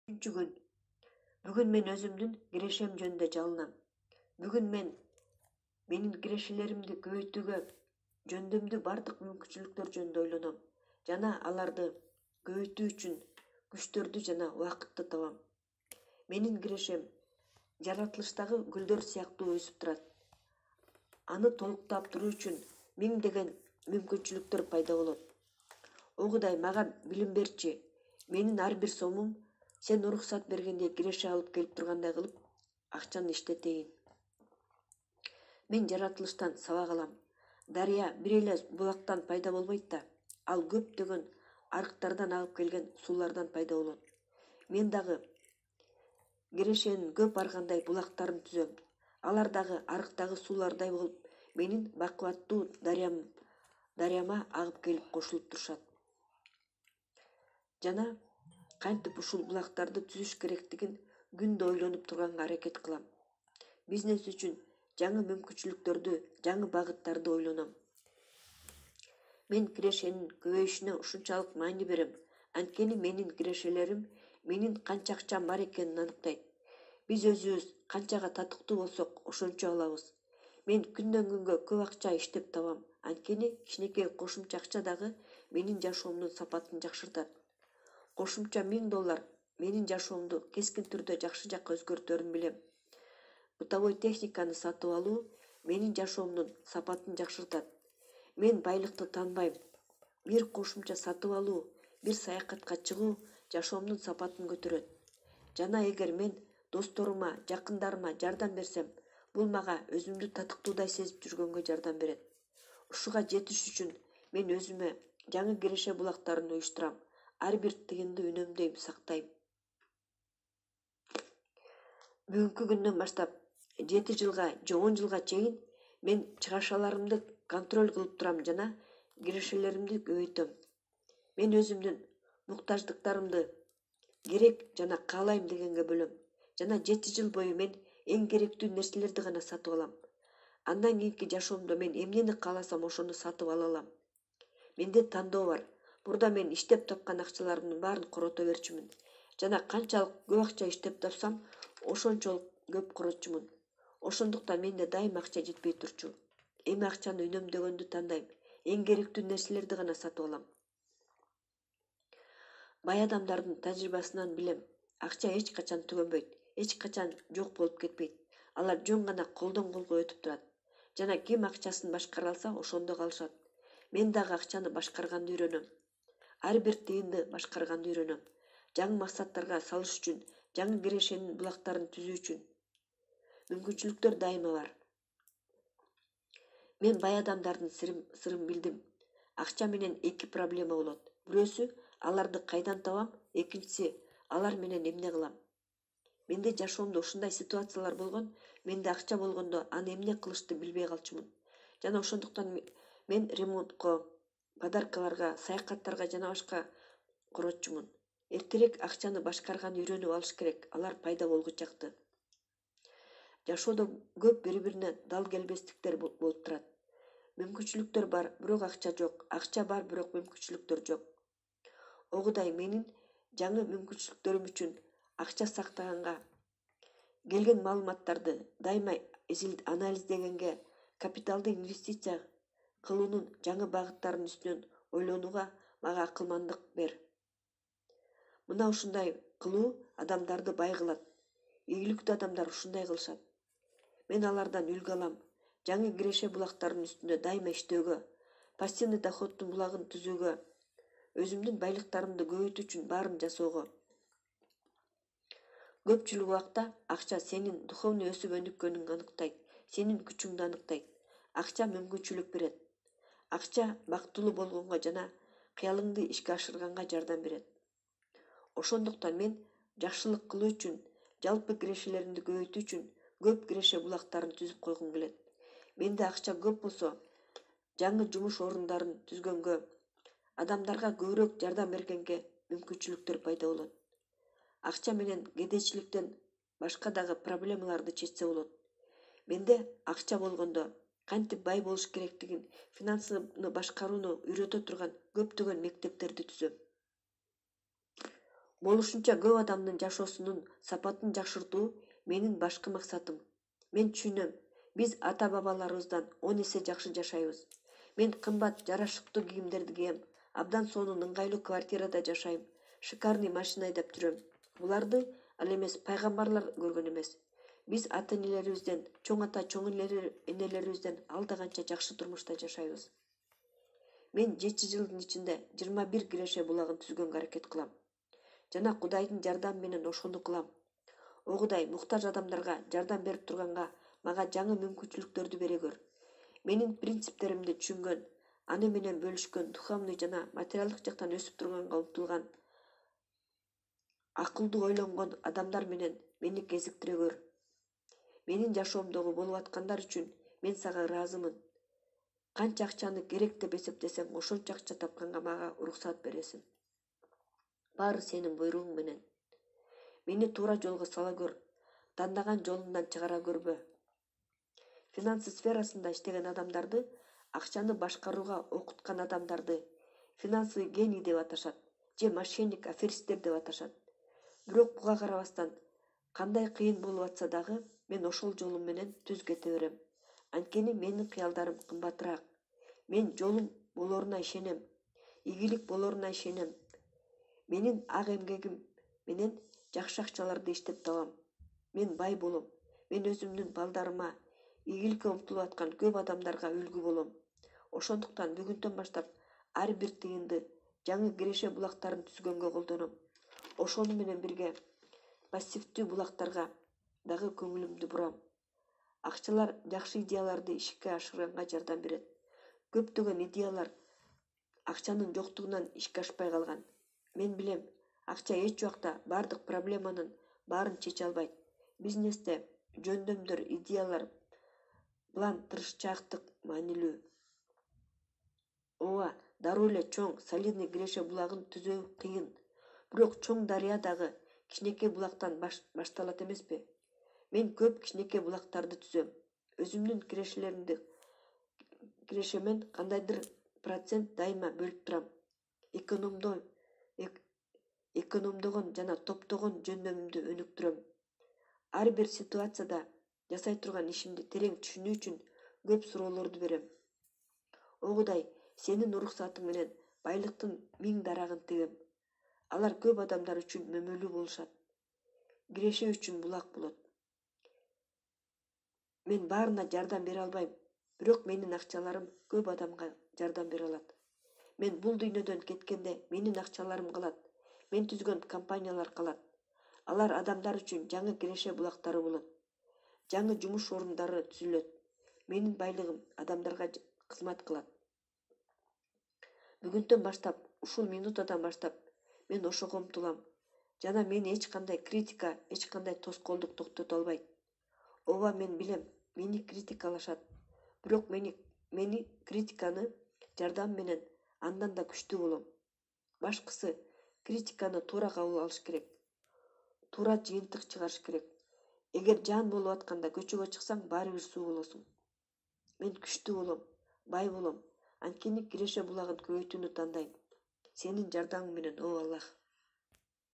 Üçüncü gün. Бүгүн мен өзүмдүн кирешем жөнүндө жалынам. Бүгүн менин кирешелеримди көбөйтүүгө жөндөмдүү бардык мүмкүнчүлүктөр жөнүндө ойлоном жана аларды көбөйтүү үчүн күчтөрдү жана убакытты табам. Менин кирешем жаратылыштагы гүлдөр сыяктуу өсүп турат. Аны толуктап туруу үчүн миңдеген мүмкүнчүлүктөр пайда болот. О Кудай, мага билим берчи. Менин ар бир сомум сен уруксат бергенде киреше алып келип тургандай кылып акчаны иштетейин. Мен жаратылыштан сабак алам. Дарыя бир эле булактан пайда болбойт да. Ал көптөгөн арыктардан агып келген суулардан пайда болот. Мен дагы кирешенин көп ар кандай булактарын түзөм. Алар дагы арыктагы суулардай болуп, менин бакубаттуу дарыяма агып келип кошулуп турушат. Жана кантип ушул булактарды түзүш керектигин күндө ойлонуп турганга аракет кылам. Бизнес үчүн жаңы мүмкүнчүлүктөрдү, жаңы багыттарды ойлоном. Мен кирешенин көбөйүшүнө ушунчалык маани берем, анткени менин кирешелерим менин канча акчам бар экенин аныктайт. Биз өзүбүз канчага татыктуу болсок, ошончо алабыз. Мен күндөн күнгө көп акча иштеп табам, анткени кичинекей кошумча акча дагы менин жашоомдун сапатын жакшыртат. Кошумча $1000 менин жашоомду кескин түрдө жакшы жакка өзгөртөрүн билем. Бытовой техниканы сатып алуу менин жашоомдун сапатын жакшыртат. Мен байлыкты таанбайм. Бир кошумча сатып алуу, бир саякатка чыгуу жашоомдун сапатын көтөрөт. Жана эгер мен досторума, жакындарыма жардам берсем, бул мага өзүмдү татыктуудай сезип жүргөнгө жардам берет. Ушуга жетиш үчүн мен өзүмө жаңы киреше булактарын уюштурам. Ар бир тыйынды үнөмдөйм, сактайм. Бүгүнкү күндөн баштап 7 жылга же 10 жылга чейин мен чыгашаларымды контроль кылып турам жана кирешелеримди көбөйтөм. Мен өзүмдүн муктаждыктарымды керек жана каалайм дегенге бөлөм. Жана 7 жыл бою мен эң керектүү нерселерди гана сатып алам. Андан кийинки жашоомдо мен эмнени кааласам ошону сатып ала алам. Менде тандоо бар. Бурда мен иштеп тапкан акчаларымдын баарын корото берчүмүн. Жана канчалык көп акча иштеп тапсам, ошончолук көп коротчумун. Ошондуктан менде дайым акча жетпей турчу. Эми акчаны үнөмдөгөндү тандайм. Эң керектүү нерселерди гана сатып алам. Бай адамдардын тажрыйбасынан билем. Акча эч качан түгөнбөйт, эч качан жок болуп кетпейт. Алар жөн гана колдон колго өтүп турат. Жана ким акчасын башкара алса, ошондо калышат. Мен дагы акчаны башкарганды үйрөнөм. Ар бир тыйынды башкарганды үйрөнөм. Жаңы максаттарга салыш үчүн, жаңы кирешенин булактарын түзүү үчүн. Мүмкүнчүлүктөр дайыма бар. Мен бай адамдардын сырын билдим. Акча менен эки проблема болот. Бирөөсү аларды кайдан табам, экинчиси алар менен эмне кылам. Менде жашоомдо ушундай ситуациялар болгон, менде акча болгондо аны эмне кылышты билбей калчумун. Жана ошондуктан мен ремонтко, подаркаларга, саякаттарга жана башка коротчумун. Эртерээк акчаны башкарганы үйрөнүп алыш керек, алар пайда болгучакты. Жашоодо көп бири-бирине дал келбестиктер болуп турат. Мүмкүнчүлүктөр бар, бирок акча жок. Акча бар, бирок мүмкүнчүлүктөр жок. О Кудай, менин жаңы мүмкүнчүлүктөрүм үчүн акча сактаганга, келген маалыматтарды дайыма анализдегенге, капиталды инвестиция кылуунун жаңы багыттарынын үстүнөн ойлонууга мага акылмандык бер. Мына ушундай кылуу адамдарды бай кылат. Ийгиликтүү адамдар ушундай кылышат. Мен алардан үлгү алам. Жаңы киреше булактарынын үстүндө дайыма иштөөгө, пассивный доходдун булагын түзүүгө, өзүмдүн байлыктарымды көбөйтүү үчүн баарын жасоого. Көпчүлүк убакта акча сенин духовный өсүп өнүккөнүңдү аныктайт, сенин күчүңдү аныктайт. Акча мүмкүнчүлүк берет. Акча бактылуу болгонго жана кыялыңды ишке ашырганга жардам берет. Ошондуктан мен жакшылык кылуу үчүн, жалпы кирешелеримди көбөйтүү үчүн көп киреше булактарын түзүп койгум келет. Менде акча көп болсо, жаңы жумуш орундарын түзгөнгө, адамдарга көбүрөөк жардам бергенге мүмкүнчүлүктөр пайда болот. Акча менен кедейчиликтен башка дагы проблемаларды чечсе болот. Менде акча болгондо кантип бай болуш керектигин, финансыны башкарууну үйрөтө турган көптөгөн мектептерди түзөм. Болушунча көп адамдын жашоосунун сапатын жакшыртуу менин башкы максатым. Мен түшүнөм, биз ата-бабаларыбыздан 10 эсе жакшы жашайбыз. Мен кымбат, жарашыктуу кийимдерди кийем, абдан сонун ыңгайлуу квартирада жашайм, шикарный машина айдап жүрөм. Буларды ал эмес пайгамбарлар көргөн эмес. Биз ата-энелерибизден, чоң ата, чоң энелерибизден алда канча жакшы турмушта жашайбыз. Мен 7 жылдын ичинде 21 киреше булагын түзгөнгө аракет кылам. Жана Кудайдын жардамы менен ошону кылам. О Кудай, муктаж адамдарга жардам берип турганга мага жаңы мүмкүнчүлүктөрдү бере көр. Менин принциптеримди түшүнгөн, аны менен бөлүшкөн, духовный жана материалдык жактан өсүп турганга умтулган, акылдуу ойлонгон адамдар менен мени кезиктире көр. Менин жашоомдогу болуп аткандар үчүн мен сага ыраазымын. Канча акчаны керек деп эсептесең, ошончо акча тапканга мага уруксат бересиң. Баары сенин буйругуң менен. Мени туура жолго сала көр, тандаган жолундан чыгара көрбө. Финансы сферасында иштеген адамдарды, акчаны башкарууга окуткан адамдарды финансовый гений деп аташат, же мошенник, аферисттер деп аташат. Бирок буга карабастан, кандай кыйын болуп атса дагы, мен ошол жолум менен түз кете берем. Анткени менин кыялдарым кымбатыраак. Мен жолум болоруна ишенем, ийгилик болоруна ишенем. Менин ак эмгегим менен жакшы акчаларды иштеп табам. Мен бай болом. Мен өзүмдүн балдарыма, ийгиликке умтулуп аткан көп адамдарга үлгү болом. Ошондуктан бүгүндөн баштап ар бир тыйынды жаңы киреше булактарын түзгөнгө колдоном. Ошону менен бирге пассивдүү булактарга дагы көңүлүмдү бурам. Акчалар жакшы идеяларды ишке ашырганга жардам берет. Көптөгөн идеялар акчанын жоктугунан ишке ашпай калган. Мен билем, акча эч убакта бардык проблеманын баарын чече албайт. Бизнесте жөндөмдөр, идеялар, план, тырышчаактык маанилүү. Ооба, дароо эле чоң, солидный киреше булагын түзүү кыйын. Бирок чоң дарыя дагы кичинекей булактан башталат эмеспи? Мен көп кичинекей булактарды түзөм. Өзүмдүн кирешемен кандайдыр процент дайыма бөлүп турам. Экономдогон жана топтогон жөндөмүмдү өнүктүрөм. Ар бир ситуацияда жасай турган ишимди терең түшүнүү үчүн көп суроолорду берем. О Кудай, сенин уруксатың менен байлыктын 1000 дарагын тыгым. Алар көп адамдар үчүн мөмөлүү болушат. Киреше үчүн булак болот. Мен баарына жардам бере албайм, бирок менин акчаларым көп адамга жардам бере алат. Мен бул дүйнөдөн кеткенде менин акчаларым калат. Мен түзгөн компаниялар калат. Алар адамдар үчүн жаңы киреше булактары болот. Жаңы жумуш орундары түзүлөт. Менин байлыгым адамдарга кызмат кылат. Бүгүндөн баштап, ушул минутадан баштап мен ошого умтулам. Жана мени эч кандай критика, эч кандай тоскоолдук токтото албайт. Ооба, мен билем, мени критикалашат. Бирок мени критиканы жардам менен андан да күчтүү болом. Башкысы, критиканы туура кабыл алыш керек. Туура жыйынтык чыгарыш керек. Эгер жан болуп атканда көчөгө чыксаң, баары бир суу болосуң. Мен күчтүү болом, бай болом. Анткени киреше булагын көбөйтүүнү тандайм. Сенин жардамың менен, о Аллах.